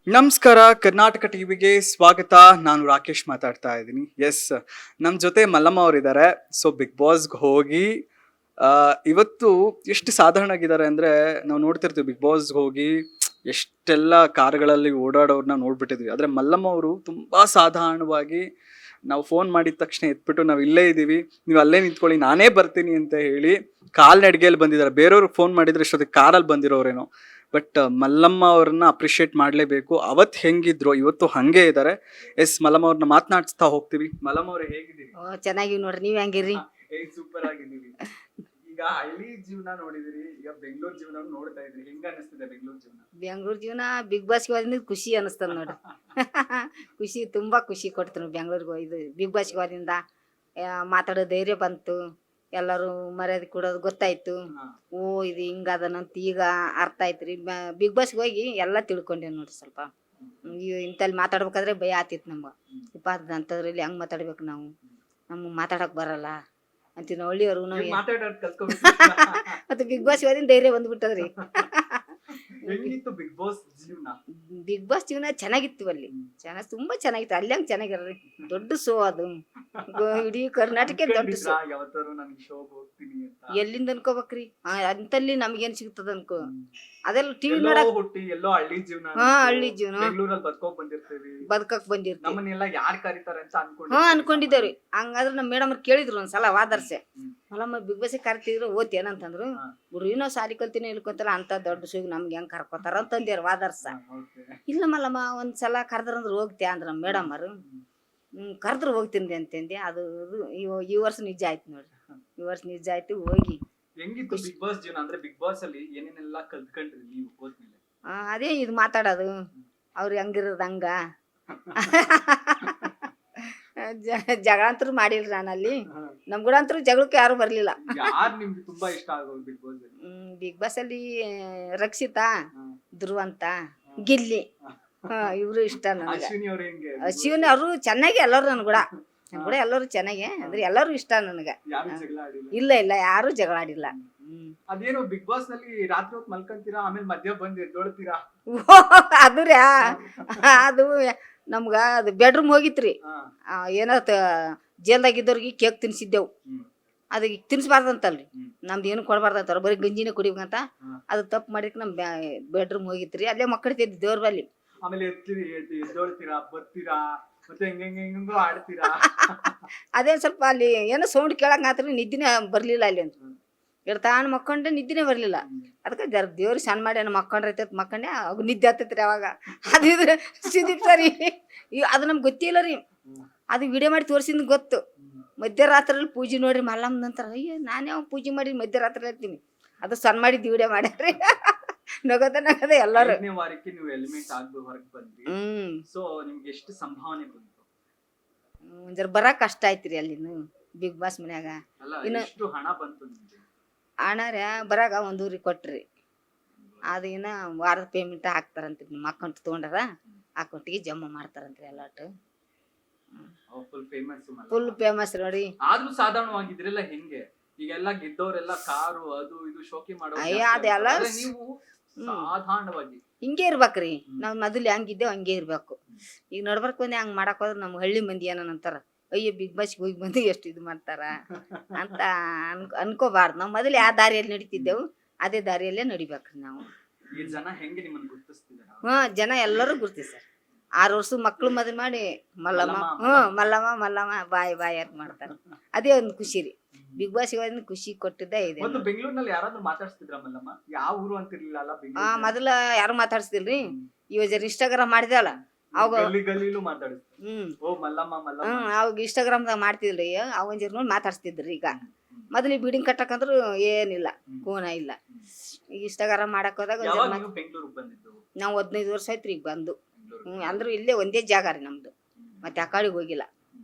ನಮಸ್ಕಾರ, ಕರ್ನಾಟಕ ಟಿವಿಗೆ ಸ್ವಾಗತ. ನಾನು ರಾಕೇಶ್ ಮಾತಾಡ್ತಾ ಇದ್ದೀನಿ. ಎಸ್, ನಮ್ಮ ಜೊತೆ ಮಲ್ಲಮ್ಮ ಅವರಿದ್ದಾರೆ. ಸೊ ಬಿಗ್ ಬಾಸ್ಗೆ ಹೋಗಿ ಇವತ್ತು ಎಷ್ಟು ಸಾಧಾರಣ ಆಗಿದ್ದಾರೆ ಅಂದರೆ, ನಾವು ನೋಡ್ತಿರ್ತೀವಿ ಬಿಗ್ ಬಾಸ್ಗೆ ಹೋಗಿ ಎಷ್ಟೆಲ್ಲ ಕಾರ್ಗಳಲ್ಲಿ ಓಡಾಡೋರನ್ನ ನೋಡ್ಬಿಟ್ಟಿದ್ವಿ. ಆದರೆ ಮಲ್ಲಮ್ಮ ಅವರು ತುಂಬ ಸಾಧಾರಣವಾಗಿ ನಾವು ಫೋನ್ ಮಾಡಿದ ತಕ್ಷಣ ಎತ್ಬಿಟ್ಟು ನಾವು ಇಲ್ಲೇ ಇದ್ದೀವಿ, ನೀವು ಅಲ್ಲೇ ನಿಂತ್ಕೊಳ್ಳಿ, ನಾನೇ ಬರ್ತೀನಿ ಅಂತ ಹೇಳಿ ಕಾಲ್ನಡಿಗೆಯಲ್ಲಿ ಬಂದಿದ್ದಾರೆ. ಬೇರೆಯವ್ರಿಗೆ ಫೋನ್ ಮಾಡಿದ್ರೆ ಇಷ್ಟೊತ್ತಿಗೆ ಕಾರಲ್ಲಿ ಬಂದಿರೋರೇನೋ. ಬಟ್ ಮಲ್ಲಮ್ಮ ಅವ್ರನ್ನ ಅಪ್ರಿಷಿಯೇಟ್ ಮಾಡಲೇಬೇಕು. ಅವತ್ತು ಹೆಂಗಿದ್ರು ಇವತ್ತು ಹಂಗೆ ಇದ್ದಾರೆ. ಎಸ್, ಮಲ್ಲಮ್ಮ ಅವ್ರನ್ನ ಮಾತನಾಡಿಸ್ತಾ ಹೋಗ್ತೀವಿ. ಮಲ್ಲಮ್ಮ ಅವ್ರೆ, ಹೇಗಿದ್ದೀರಿ? ಚೆನ್ನಾಗಿವ್ ನೋಡ್ರಿ, ನೀವ್ ಹೆಂಗಿರಿ? ಸೂಪರ್ ಆಗಿದ್ದೀವಿ. ಈಗ ಹಳ್ಳಿ ಜೀವನ ನೋಡಿದಿರಿ, ಈಗ ಬೆಂಗಳೂರು ಜೀವನ ನೋಡ್ತಾ ಇದ್ರಿ, ಹೆಂಗ ಅನಿಸ್ತಿದೆ ಬೆಂಗಳೂರು ಜೀವನ? ಬೆಂಗಳೂರು ಜೀವನ ಬಿಗ್ ಬಾಸ್ಗೆ ಹೋದಿಂದ ಖುಷಿ ಅನಿಸ್ತದ ನೋಡ್ರಿ. ಖುಷಿ, ತುಂಬಾ ಖುಷಿ ಕೊಡ್ತು ಬೆಂಗಳೂರಿಗೆ ಇದು ಬಿಗ್ ಬಾಸ್ಗೆ ಹೋದಿಂದ. ಮಾತಾಡೋ ಧೈರ್ಯ ಬಂತು, ಎಲ್ಲರೂ ಮರ್ಯಾದೆ ಕೊಡೋದು ಗೊತ್ತಾಯ್ತು. ಓ ಇದು ಹಿಂಗದನಂತ ಈಗ ಅರ್ಥ ಆಯ್ತ್ರಿ. ಬಿಗ್ ಬಾಸ್ಗೆ ಹೋಗಿ ಎಲ್ಲ ತಿಳ್ಕೊಂಡೇವ್ ನೋಡ್ರಿ. ಸ್ವಲ್ಪ ಇಂತಲ್ಲಿ ಮಾತಾಡ್ಬೇಕಾದ್ರೆ ಭಯ ಆತಿತ್ತು ನಮ್ಗೆ. ಇಪ್ಪ ಅಂತದ್ರಲ್ಲಿ ಹೆಂಗ್ ಮಾತಾಡ್ಬೇಕು ನಾವು, ನಮ್ಗೆ ಮಾತಾಡಕ್ ಬರಲ್ಲ ಅಂತೀವಿ ನಾವು ಹಳ್ಳಿಯವರು. ಮತ್ತೆ ಬಿಗ್ ಬಾಸ್ ಹೋದಿನ ಧೈರ್ಯ ಬಂದ್ಬಿಟ್ಟದ್ರಿ. ಬಿಗ್ ಬಾಸ್ ಜೀವನ? ಬಿಗ್ ಬಾಸ್ ಜೀವನ ಚೆನ್ನಾಗಿತ್ತು ಅಲ್ಲಿ. ತುಂಬಾ ಚೆನ್ನಾಗಿತ್ತು. ಅಲ್ಲಿ ಹಂಗ್ ಚೆನ್ನಾಗಿರ್ರಿ. ದೊಡ್ಡ ಶೋ ಅದು, ಇಡೀ ಕರ್ನಾಟಕ ದೊಡ್ಡ ಶೋ. ಎಲ್ಲಿಂದ ಅನ್ಕೋಬೇಕ್ರಿ, ಅಂತಲ್ಲಿ ನಮ್ಗೇನ್ ಸಿಗ್ತದ ಅನ್ಕೋ. ಅದೆಲ್ಲ ಟಿವಿ ನೋಡಕ್ ಹುಟ್ಟಿ ಎಲ್ಲೋ ಹಳ್ಳಿ ಜೀವನ, ಹಳ್ಳಿ ಜೀವನ ಬೆಂಗಳೂರಲ್ಲಿ ಬದುಕಕ್ ಬಂದಿರ್ತೀವಿ. ನಮ್ಮನ್ನೆಲ್ಲ ಯಾರು ಕರೀತಾರೆ ಅಂತ ಅನ್ಕೊಂಡಿದ್ದೇವ್ರಿ. ಹಂಗಾದ್ರೆ ನಮ್ಮ ಮೇಡಮ್ ಕೇಳಿದ್ರು ಒಂದ್ಸಲ ವಾದರ್ಸೆ, ಮಲ್ಲಮ್ಮ ಬಿಗ್ ಬಾಸ್ ಕರ್ತಿದ್ರು ಓದ್ತೇನಂತಂದ್ರು. ಗುರು ಏನೋ ಸಾಲಿ ಕಲ್ತಿನ ಇಲ್ಕೊತಲ್ಲ ಅಂತ ದೊಡ್ಡ ಶೋಗ್ ನಮ್ಗೆ ಹೆಂಗ್ ಕರ್ಕೋತಾರ ಅಂತಂದ್ಯಾರ ವಾದರ್ಸ. ಇಲ್ಲ ಮಲ್ಲಮ್ಮ ಒಂದ್ಸಲ ಕರ್ದ್ರಂದ್ರ ಹೋಗ್ತೇ ಅಂದ್ರ ಮೇಡಮ್ ಅವರು. ಕರ್ದ್ರು ಹೋಗ್ತೀನಿ ಅಂತಂದೆ. ಅದು ಈ ವರ್ಷ ನಿಜ ಆಯ್ತು ನೋಡ್ರಿ. ಈ ವರ್ಷ ನಿಜ ಆಯ್ತು. ಹೋಗಿ ಹೆಂಗಿತ್ತು ಬಿಗ್ ಬಾಸ್ ಜೀವನ? ಅಂದ್ರೆ ಬಿಗ್ ಬಾಸ್ ಅಲ್ಲಿ ಏನೇನೆಲ್ಲ ಕಲ್ತ್ಕೊಂಡ್ರಿ ನೀವು ಹೋದ್ಮೇಲೆ? ಅದೇ ಇದು ಮಾತಾಡೋದು, ಅವ್ರು ಹೆಂಗಿರೋದು ಹಂಗ. ಜಗಳ ಅಂತೂ ಮಾಡಿಲ್ರಿ ನಾನಲ್ಲಿ. ನಮ್ ಕೂಡ ಅಂತೂ ಜಗಳಕ್ಕೆ ಯಾರು ಬರ್ಲಿಲ್ಲ. ಯಾರು ನಿಮ್ಗೆ ತುಂಬಾ ಇಷ್ಟ ಆಗೋದು ಬಿಗ್ ಬಾಸ್ ಅಲ್ಲಿ? ಬಿಗ್ ಬಾಸ್ ಅಲ್ಲಿ ರಕ್ಷಿತಾ, ಧ್ರುವಂತ, ಗಿಲ್ಲಿ, ಇವ್ರು ಇಷ್ಟ ನನಗೆ. ಅಶ್ವಿನಿ ಅವ್ರು ಹೆಂಗೆ? ಅಶ್ವಿನಿ ಅವರು ಚೆನ್ನಾಗಿ, ಎಲ್ಲರೂ ನನ್ ಕೂಡ ಎಲ್ಲರೂ ಚೆನ್ನಾಗಿ, ಅಂದ್ರೆ ಎಲ್ಲರೂ ಇಷ್ಟ ನನಗೆ. ಯಾರು ಜಗಳ ಆಡಿಲ್ಲ? ಇಲ್ಲ ಯಾರು ಜಗಳ ಆಡಿಲ್ಲ. ಅದೇನೋ ಬಿಗ್ ಬಾಸ್ ನಲ್ಲಿ ರಾತ್ರಿ ಹೊತ್ತು ಮಲ್ಕೊಂತೀರಾ, ಆಮೇಲೆ ಮಧ್ಯ ಬಂದು ಎದ್ದೊಳ್ತೀರಾ? ಅದ್ರಿ ಅದು ನಮ್ಗ ಅದು ಬೆಡ್ರೂಮ್ ಹೋಗಿತ್ರಿ. ಏನೋ ಜೇಲ್ದಾಗಿದ್ದವ್ರಿಗೆ ಕೇಕ್ ತಿನ್ಸಿದ್ದೆವು. ಅದಕ್ಕೆ ತಿನ್ಸ್ಬಾರ್ದಂತಲ್ರಿ, ನಮ್ದು ಏನು ಕೊಡ್ಬಾರ್ದಂತಾರ, ಬರೀ ಗಂಜಿನೇ ಕುಡಿಬೇಕಂತ. ಅದು ತಪ್ಪು ಮಾಡಿಕ್ ನಮ್ ಬೆಡ್ರೂಮ್ ಹೋಗಿತ್ರಿ. ಅಲ್ಲೇ ಮಕ್ಕಳ್ತಿದ್ವಿ ದೇವ್ರ ಬಲ್ಲಿ. ಆಮೇಲೆ ಎದ್ದೊಳ್ತೀರಾ, ಬರ್ತೀರಾ, ಮತ್ತೆ ಹೆಂಗೋ ಆಡ್ತೀರಾ? ಅದೇ ಸ್ವಲ್ಪ ಅಲ್ಲಿ ಏನೋ ಸೌಂಡ್ ಕೇಳಕ್ ಆತ್ರಿ, ನಿದ್ದಿನೇ ಬರ್ಲಿಲ್ಲ ಅಲ್ಲಿ ಅಂತ. ಇಡ್ತಾನ ಮಕ್ಕೊಂಡ್ರೆ ನಿದ್ದಿನೇ ಬರ್ಲಿಲ್ಲ. ಅದಕ್ಕೆ ದೇವ್ರ ಸಣ್ಣ ಮಾಡಿ ಮಕ್ಕೊಂಡ್ರೈತೆ ಮಕ್ಕಂಡೆ ಅವಾಗ ನಿದ್ದೆ ಹತ್ತೈತ್ರಿ. ಅವಾಗ ಅದಿದ್ರೆ ಸುದೀಪ್ ಸರಿ ಅದು ನಮ್ಗೆ ಗೊತ್ತಿಲ್ಲ ರೀ. ಅದು ವಿಡಿಯೋ ಮಾಡಿ ತೋರಿಸಿದ್ ಗೊತ್ತು. ಮಧ್ಯರಾತ್ರಿಯಲ್ಲಿ ಪೂಜೆ ನೋಡ್ರಿ ಮಲ್ಲಮ್ಮ ನಂತರ. ಅಯ್ಯೋ ನಾನೇ ಪೂಜೆ ಮಾಡಿ ಮಧ್ಯರಾತ್ರಿ ಹೇಳ್ತೀನಿ. ಅದು ಸಣ್ಣ ಮಾಡಿದ್ದು ವಿಡಿಯೋ ಮಾಡ್ಯಾರ್ರಿ. ನಗದ ಎಲ್ಲರೂ. ವಾರಕ್ಕೆ ನೀವು ಎಲಿಮೆಂಟ್ ಆಗ್ಬೋದು ಹೊರಗೆ ಬಂದ್ರಿ. ಸೊ ನಿಮ್ಗೆ ಎಷ್ಟು ಸಂಭಾವನೆ ಬಂತು? ಒಂದರ ಬರಕ್ ಕಷ್ಟ ಆಯ್ತ್ರಿ ಅಲ್ಲಿ ಬಿಗ್ ಬಾಸ್ ಮನ್ಯಾಗ. ಇನ್ನು ಎಷ್ಟು ಹಣ ಬಂತು ನಿಮ್ಗೆ? ಹಣ ಬರಾಗ 1 ಊರಿಗೆ ಕೊಟ್ರಿ. ಅದು ಇನ್ನ ವಾರದ ಪೇಮೆಂಟ್ ಹಾಕ್ತಾರಂತ್ರಿ. ನಿಮ್ಮ ಅಕೌಂಟ್ ತೊಗೊಂಡಾರ ಅಕೌಂಟಿಗೆ ಜಮಾ ಮಾಡ್ತಾರಂತ್ರಿ ಎಲ್ಲಾಟು. ಫುಲ್ ಫೇಮಸ್ ನೋಡಿ. ಆದ್ರೂ ಸಾಧಾರಣವಾಗಿದ್ರೆಲ್ಲ ಹೆಂಗೆ? ಈಗೆಲ್ಲ ಗೆದ್ದವರೆಲ್ಲ ಕಾರು ಅದು ಇದು ಶೋಕಿ ಮಾಡೋದು. ಅದೆಲ್ಲ ನೀವು ಸಾಧಾರಣವಾಗಿ ಹಿಂಗೆ ಇರ್ಬೇಕ್ರಿ. ನಾವ್ ಮೊದಲು ಹೆಂಗಿದ್ದೇವ್ ಹಂಗೆ ಇರ್ಬೇಕು. ಈಗ ನಡ್ಬರ್ಕ್ ಬಂದು ಹಂಗ್ ಮಾಡಕ್ ಹೋದ್ರೆ ನಮ್ ಹಳ್ಳಿ ಮಂದಿ ಏನಂತಾರ, ಅಯ್ಯೋ ಬಿಗ್ ಬಾಸ್ಗೆ ಹೋಗಿ ಬಂದು ಎಷ್ಟು ಇದು ಮಾಡ್ತಾರ ಅಂತ ಅನ್ಕೋಬಾರ್ದು. ನಾವ್ ಮೊದಲು ಯಾವ ದಾರಿಯಲ್ಲಿ ನಡೀತಿದ್ದೆವು ಅದೇ ದಾರಿಯಲ್ಲೇ ನಡಿಬೇಕ್ರಿ ನಾವು. ಜನ ಹೆಂಗೆ ನಿಮ್ಮನ್ನ ಗುರುತಿಸ್ತಿದಾರ? ಜನ ಎಲ್ಲರೂ ಗುರ್ತಿಸ್ತಾರ. 6 ವರ್ಷ ಮಕ್ಳು ಮದ್ವೆ ಮಾಡಿ ಮಲ್ಲಮ್ಮ ಮಲ್ಲಮ್ಮ ಮಲ್ಲಮ್ಮ ಬಾಯ್ ಅಂತ ಮಾಡ್ತಾರ. ಅದೇ ಒಂದು ಖುಷಿ ರೀ. ಬಿಗ್ ಬಾಸ್ ಖುಷಿ ಕೊಟ್ಟಿದ್ದೇ ಇದೆ. ಬೆಂಗಳೂರಿನಲ್ಲಿ ಯಾರಾದ್ರೂ ಮಾತಾಡ್ಸ್ತಿದ್ರ ಮಲ್ಲಮ್ಮ? ಯಾವ ಊರು ಅಂತಿರ್ಲಿಲ್ಲ ಮೊದಲ ಯಾರು ಮಾತಾಡ್ಸ್ತಿಲ್ರಿ. ಇವಾಗ ಇನ್ಸ್ಟಾಗ್ರಾಮ್ ಮಾಡಿದಲ್ಲ ಅವಾಗ ಅವಾಗ ಇನ್ಸ್ಟಾಗ್ರಾಮ್ದಾಗ ಮಾಡ್ತಿದ್ರಿ. ಅವಾಗ ನೋಡಿ ಮಾತಾಡ್ಸ್ತಿದ್ರಿ. ಈಗ ಮೊದಲು ಬಿಲ್ಡಿಂಗ್ ಕಟ್ಟಕಂದ್ರು ಏನಿಲ್ಲ, ಕೋನ ಇಲ್ಲ. ಈಗ ಇನ್ಸ್ಟಾಗ್ರಾಮ್ ಮಾಡಕ್ ಹೋದಾಗ ನಾವು 15 ವರ್ಷ ಆಯ್ತ್ರಿ ಈಗ ಬಂದು. ಅಂದ್ರೂ ಇಲ್ಲೇ ಒಂದೇ ಜಾಗ ರೀ ನಮ್ದು, ಮತ್ತೆ ಆ ಕಡೆಗೆ ಹೋಗಿಲ್ಲ.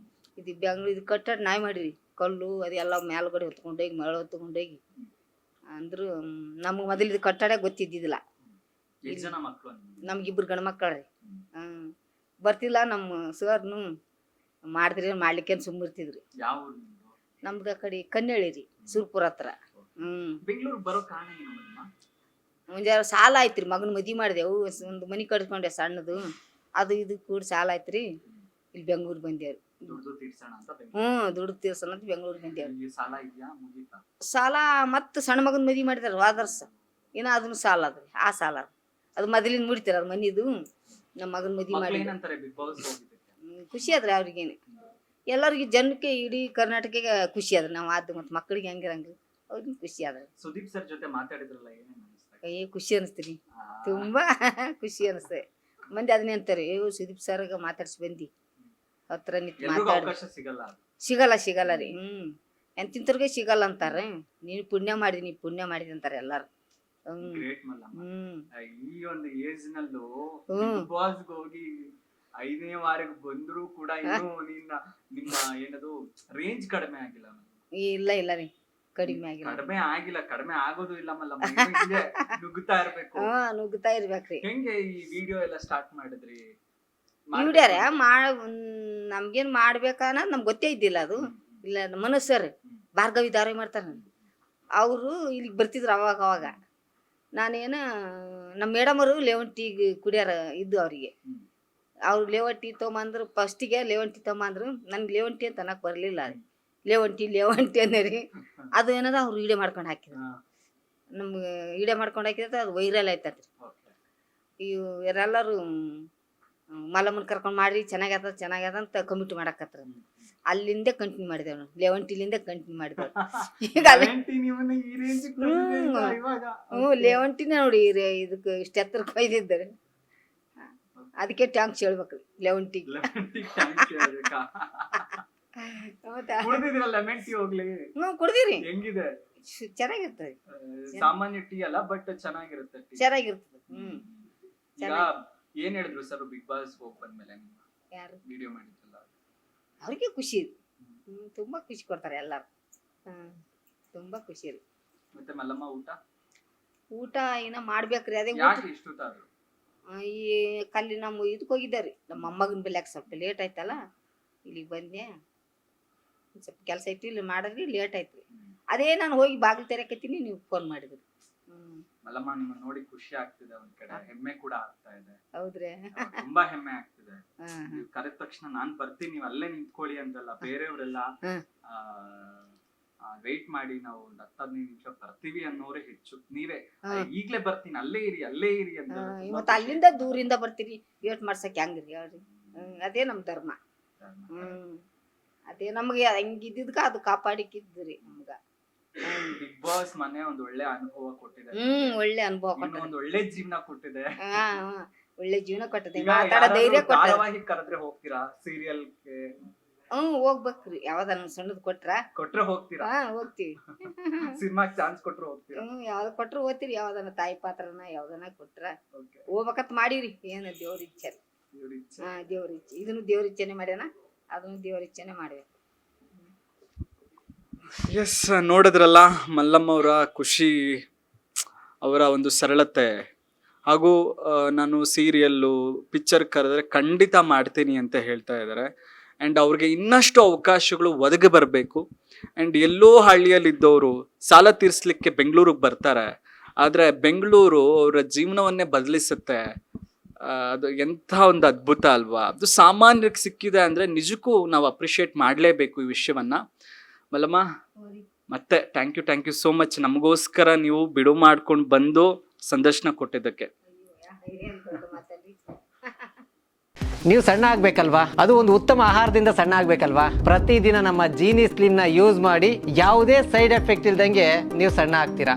ಇದು ಬೆಂಗ್ಳೂರು ಇದು ಕಟ್ಟಡ ನಾಯಿ ಮಾಡಿರಿ. ಕಲ್ಲು ಅದೆಲ್ಲ ಮೇಲ್ಗಡೆ ಹೊತ್ಕೊಂಡೋಗಿ ಮಳೆ ಹೊತ್ಕೊಂಡೋಗಿ. ಅಂದ್ರು ನಮ್ಗೆ ಮೊದಲು ಇದು ಕಟ್ಟಡ ಗೊತ್ತಿದ್ದಿದ್ದಿಲ್ಲ. ನಮ್ಗಿಬ್ರು ಗಂಡು ಮಕ್ಕಳ್ರಿ. ಬರ್ತಿಲ್ಲ ನಮ್ಮ ಸರ್ನು ಮಾಡಿದ್ರಿ ಮಾಡ್ಲಿಕ್ಕೆ ಸುಮ್ಮಿರ್ತಿದ್ರಿ. ನಮ್ದು ಆ ಕಡೆ ಕನ್ನಳ್ಳಿ ರೀ, ಸುರ್ಪುರ ಹತ್ರ. ಬೆಂಗಳೂರು ಬರೋ ಕಾರಣ ಏನು? ಮುಂಜಾನೆ ಸಾಲ ಆಯ್ತು ರೀ, ಮಗನ ಮದುವೆ ಮಾಡಿದೆವು, ಒಂದು ಮನೆ ಕಟ್ಕೊಂಡೆ ಸಣ್ಣದು, ಅದು ಇದು ಕೂಡ ಸಾಲ ಆಯ್ತು ರೀ. ಇಲ್ಲಿ ಬೆಂಗ್ಳೂರು ಬಂದೇವ್ರಿ. ದುಡ್ದು ತೀರ್ಸೋಣ ಅಂತ ದುಡ್ಡು ತೀರ್ಸೋಣ ಅಂತ ಬೆಂಗ್ಳೂರು ಬಂದೇವ್ರಿ. ಈ ಸಾಲ ಇದೆಯಾ ಮುಗೀತಾ? ಸಾಲ ಮತ್ತು ಸಣ್ಣ ಮಗನ ಮದುವೆ ಮಾಡಿದಾರೆ ಹೋದ ವರ್ಷ, ಇನ್ನು ಅದನ್ನು ಸಾಲ ಅದ ರೀ. ಆ ಸಾಲ ಅದು ಮೊದಲಿನ ಮುಡಿತಾರ ಅದು ಮನಿದು. ನಮ್ಮ ಮಗನ ಮದುವೆ ಮಾಡಿ ಏನಂತಾರೆ ಬಿಗ್ ಬಾಸ್ ಹೋಗಿದ್ದಕ್ಕೆ? ಖುಷಿ ಆದ್ರಿ ಅವ್ರಿಗೇನು, ಎಲ್ಲರಿಗೆ ಜನಕ್ಕೆ ಇಡೀ ಕರ್ನಾಟಕಕ್ಕೆ ಖುಷಿ ಅದ. ನಾವು ಆದ ಮತ್ತು ಮಕ್ಕಳಿಗೆ ಹೆಂಗಿರಂಗ ಅವ್ರಿಗೆ ಖುಷಿ ಅದ. ಸುದೀಪ್ ಸರ್ ಜೊತೆ ಮಾತಾಡಿದ್ರಲ್ಲ, ಏನೇನು ಅನಿಸ್ತಾ? ಖುಷಿ ಅನಿಸ್ತೀರಿ, ತುಂಬಾ ಖುಷಿ ಅನಿಸ್ತದೆ. ಮಂದಿ ಅದನ್ನೇ ಅಂತಾರೆ, ಸುದೀಪ್ ಸರ್ಗ ಮಾತಾಡ್ಸಿ ಬಂದಿ ಹತ್ರ ನಿಂತು ಮಾತಾಡಿ. ಅವಕಾಶ ಸಿಗಲ್ಲ ಅದು. ಸಿಗಲ್ಲ ರೀ. ಎಂತಿಂತರ್ಗೆ ಸಿಗಲ್ಲ ಅಂತಾರೆ. ನೀನು ಪುಣ್ಯ ಮಾಡಿದಿ ಅಂತಾರೆ ಎಲ್ಲಾರು. ಗ್ರೇಟ್ ಮಲ್ಲಮ್ಮ. ಈ ಒಂದು ಏಜ್ ನಲ್ಲೂ ಬಿಗ್ ಬಾಸ್ ಹೋಗಿ 5ನೇ ವಾರಕ್ಕೆ ಬಂದ್ರು ಕೂಡ ಇನ್ನು ನಿಮ್ಮ ಏನದು ರೇಂಜ್ ಕಡಿಮೆ ಆಗಿಲ್ಲ. ಇಲ್ಲ ರೀ, ಕಡಿಮೆ ಆಗಿಲ್ಲ. ಕಡಿಮೆ ಆಗೋದು ಇಲ್ಲ ಮಲ್ಲಮ್ಮ. ಹಿಂಗೆ ನುಗ್ಗುತ್ತಾ ಇರ್ಬೇಕು. ನುಗ್ಗುತ್ತಾ ಇರ್ಬೇಕ್ರಿ. ಹೆಂಗೆ ಈ ವಿಡಿಯೋ ಎಲ್ಲ ಸ್ಟಾರ್ಟ್ ಮಾಡಿದ್ರಿ? ವಿಡಿಯೋರ ನಮ್ಗೇನ್ ಮಾಡ್ಬೇಕನ್ನೋದು ನಮ್ಗೆ ಗೊತ್ತೇ ಇದ್ದಿಲ್ಲ. ಅದು ಇಲ್ಲ ಮನಸ್ಸರ್ ಭಾರ್ಗವಿ ಧಾರಾವಾಹಿ ಮಾಡ್ತಾರ, ಅವರು ಇಲ್ಲಿಗೆ ಬರ್ತಿದ್ರು ಅವಾಗ. ನಾನೇನು ನಮ್ಮ ಮೇಡಮರು ಲೆಮನ್ ಟೀ ಕುಡಿಯಾರ ಇದ್ದು ಅವರಿಗೆ. ಅವ್ರು ಲೆಮನ್ ಟೀ ತೊಗೊಂಬಂದ್ರು. ಫಸ್ಟಿಗೆ ಲೆಮನ್ ಟೀ ತೊಗೊಂಬಂದ್ರು. ನನ್ಗೆ ಲೆಮನ್ ಟೀ ಅಂತ ಅನ್ನಕ್ಕೆ ಬರಲಿಲ್ಲ. ಲೆಮನ್ ಟೀ ಅಂದ್ರಿ. ಅದು ಏನದ ಅವ್ರು ವಿಡಿಯೋ ಮಾಡ್ಕೊಂಡು ಹಾಕಿದ್ರು. ನಮ್ಗೆ ವಿಡಿಯೋ ಮಾಡ್ಕೊಂಡು ಹಾಕಿದ್ರೆ ಅದು ವೈರಲ್ ಆಯ್ತತ್ರಿ. ಇವರೆಲ್ಲರೂ ಮಲ್ಲಮ್ಮನ ಕರ್ಕೊಂಡು ಮಾಡ್ರಿ, ಚೆನ್ನಾಗ್ಯದ ಅಂತ ಕಮಿಟಿ ಮಾಡಕತ್ರ. ಅಲ್ಲಿಂದ ಕಂಟಿನ್ಯೂ ಮಾಡಿದೆವು ನಾವು. ಲೆಮನ್ ಟೀಲಿಂದ ಕಂಟಿನ್ಯೂ ಮಾಡಿದೆವು. ಈಗ ಲೆಮನ್ ಟೀನೇ ನೋಡಿ ಇದಕ್ಕೆ ಇಷ್ಟು ಎತ್ತರಕ್ಕೆ ಒಯ್ದಿದ್ದಾರೆ. ಅದಕ್ಕೆ ಟ್ಯಾಂಕ್ಸ್ ಹೇಳ್ಬೇಕ್ರಿ ಲೆಮನ್ ಟೀ. ಕುಡ್ದಿರಿ, ಹೆಂಗಿದೆ? ಚೆನ್ನಾಗಿರ್ತದೆ. ಸಾಮಾನ್ಯ ಟೀ ಅಲ್ಲ, ಬಟ್ ಚೆನ್ನಾಗಿರುತ್ತೆ. ಈಗ ಏನ್ ಹೇಳಿದ್ರು ಸರ್ ಬಿಗ್ ಬಾಸ್ ಹೋಗಿ ಬಂದ್ಮೇಲೆ? ಯಾರು ವಿಡಿಯೋ ಮಾಡಿದ್ರಲ್ಲ ಅವ್ರಿಗೆ ಖುಷಿ. ತುಂಬಾ ಖುಷಿ ಕೊಡ್ತಾರೆ ಎಲ್ಲಾರು. ತುಂಬಾ ಖುಷಿ ರೀ. ಮತ್ತೆ ಮಲ್ಲಮ್ಮ ಊಟ ಇನ್ನ ಮಾಡ್ಬೇಕ್ರಿ. ಅದೇ ಯಾಕೆ ಇಷ್ಟೊತ್ತಾದ್ರು? ಈ ಕಲ್ಲಿ ನಮ್ಮ ಇದಕ್ಕೆ ಹೋಗಿದ್ದಾರಿ, ನಮ್ಮ ಮೊಮ್ಮಗನ ಬೆಲ್ಯಾಕ ಸ್ವಲ್ಪ ಲೇಟ್ ಆಯ್ತಲ್ಲ, ಇಲ್ಲಿಗೆ ಬಂದೆ. ಸ್ವಲ್ಪ ಕೆಲಸ ಐತಿ, ಇಲ್ಲಿ ಮಾಡಿದ್ರಿ ಲೇಟ್ ಆಯ್ತು. ಅದೇ ನಾನು ಹೋಗಿ ಬಾಗಿಲು ತೆರೆಕತ್ತೀನಿ, ನೀವು ಫೋನ್ ಮಾಡಿದ್ರಿ. ಮಲ್ಲಮ್ಮ ನಿಮ್ಮ ನೋಡಿ ಖುಷಿ ಆಗ್ತಿದೆ, ಒಂದ್ ಕಡೆ ಹೆಮ್ಮೆ ಕೂಡ ಆಗ್ತಾ ಇದೆ. ಹೌದ್ರಿ, ತುಂಬಾ ಹೆಮ್ಮೆ ಆಗ್ತಿದೆ. ನೀವು ಕರೆದ ತಕ್ಷಣ ನಾನ್ ಬರ್ತೀನಿ, ನೀವು ಅಲ್ಲೇ ನಿಂತ್ಕೊಳ್ಳಿ ಅಂತಲ್ಲ, ಬೇರೆಯವರೆಲ್ಲ ವೇಟ್ ಮಾಡಿ ನಾವು 10-15 ನಿಮಿಷ ಬರ್ತೀವಿ ಅನ್ನೋರೇ ಹೆಚ್ಚು. ನೀವೇ ಈಗ್ಲೇ ಬರ್ತೀನಿ, ಅಲ್ಲೇ ಇರಿ ಅಂತ. ಮತ್ತ ಅಲ್ಲಿಂದ ದೂರಿಂದ ಬರ್ತೀರಿ, ವೇಟ್ ಮಾಡ್ಸಕ್ ಹೆಂಗ್ರಿ ಹೇಳ್ರಿ? ಅದೇ ನಮ್ ಧರ್ಮ. ಅದೇ ನಮ್ಗೆ ಹಂಗಿದ್ದಕ್ಕ ಅದು ಕಾಪಾಡಿಕಿದ್ರಿ ನಮ್ಗ. ಬಿಗ್ ಬಾಸ್ ಮನೆ ಒಂದ್ ಒಳ್ಳೆ ಅನುಭವ ಕೊಟ್ಟಿದೆ. ಒಳ್ಳೆ ಅನುಭವ ಕೊಟ್ಟಿದೆ, ಒಂದ್ ಒಳ್ಳೆ ಜೀವನ ಕೊಟ್ಟಿದೆ. ಒಳ್ಳೆ ಜೀವನ ಕೊಟ್ಟಿದೆ. ಮಾತಾಡೋ ಧೈರ್ಯ ಕೊಟ್ಟಿದೆ. ಧಾರಾವಾಹಿ ಕರೆದ್ರೆ ಹೋಗ್ತೀರಾ? ಸೀರಿಯಲ್ಗೆ ಹೋಗ್ಬೇಕ್ರಿ. ಯಾವ್ದನ್ನ ಸಣ್ಣದ್ ಕೊಟ್ರೆ ಹೋಗ್ತೀರಾ? ಹೋಗ್ತೀವಿ. ಸಿನಿಮಾಗ್ ಚಾನ್ಸ್ ಕೊಟ್ರೆ ಹೋಗ್ತೀರಾ? ಯಾವ್ದು ಕೊಟ್ರು ಹೋಗ್ತೀರಿ. ಯಾವ್ದನ್ನ ತಾಯಿ ಪಾತ್ರನ ಯಾವ್ದನ್ನ ಕೊಟ್ರ ಹೋಗ್ಬೇಕಂತ ಮಾಡೀವ್ರಿ. ಏನ ದೇವ್ರ ಇಚ್ಛೆ. ದೇವ್ರ ಇಚ್ಛೆ. ಇದನ್ನು ದೇವ್ರ ಇಚ್ಛೆನೆ ಮಾಡ್ಯಾನ, ಅದನ್ನು ದೇವ್ರ ಇಚ್ಛೆನೆ ಮಾಡ್ಬೇಕು. ಎಸ್, ನೋಡಿದ್ರಲ್ಲ ಮಲ್ಲಮ್ಮ ಅವರ ಖುಷಿ, ಅವರ ಒಂದು ಸರಳತೆ, ಹಾಗೂ ನಾನು ಸೀರಿಯಲ್ಲು ಪಿಕ್ಚರ್ ಕರೆದ್ರೆ ಖಂಡಿತ ಮಾಡ್ತೀನಿ ಅಂತ ಹೇಳ್ತಾ ಇದ್ದಾರೆ. ಆ್ಯಂಡ್ ಅವ್ರಿಗೆ ಇನ್ನಷ್ಟು ಅವಕಾಶಗಳು ಒದಗಿ ಬರಬೇಕು. ಆ್ಯಂಡ್ ಎಲ್ಲೋ ಹಳ್ಳಿಯಲ್ಲಿದ್ದವರು ಸಾಲ ತೀರಿಸ್ಲಿಕ್ಕೆ ಬೆಂಗಳೂರಿಗೆ ಬರ್ತಾರೆ, ಆದರೆ ಬೆಂಗಳೂರು ಅವರ ಜೀವನವನ್ನೇ ಬದಲಿಸುತ್ತೆ. ಅದು ಎಂಥ ಒಂದು ಅದ್ಭುತ ಅಲ್ವಾ? ಅದು ಸಾಮಾನ್ಯರಿಗೆ ಸಿಕ್ಕಿದೆ ಅಂದರೆ ನಿಜಕ್ಕೂ ನಾವು ಅಪ್ರಿಷಿಯೇಟ್ ಮಾಡಲೇಬೇಕು ಈ ವಿಷಯವನ್ನು. ಮಲ್ಲಮ್ಮ, ಮತ್ತೆ ಥ್ಯಾಂಕ್ ಯು ಸೋ ಮಚ್. ನಮಗೋಸ್ಕರ ನೀವು ಬಿಡುವು ಮಾಡ್ಕೊಂಡು ಬಂದು ಸಂದರ್ಶನ ಕೊಟ್ಟಿದ್ದಕ್ಕೆ. ನೀವು ಸಣ್ಣ ಆಗ್ಬೇಕಲ್ವಾ? ಅದು ಒಂದು ಉತ್ತಮ ಆಹಾರದಿಂದ ಸಣ್ಣ ಆಗ್ಬೇಕಲ್ವಾ? ಪ್ರತಿದಿನ ನಮ್ಮ ಜೀನಿ ಸ್ಲಿಮ್ನ ಯೂಸ್ ಮಾಡಿ ಯಾವುದೇ ಸೈಡ್ ಎಫೆಕ್ಟ್ ಇಲ್ದಂಗೆ ನೀವು ಸಣ್ಣ ಆಗ್ತೀರಾ.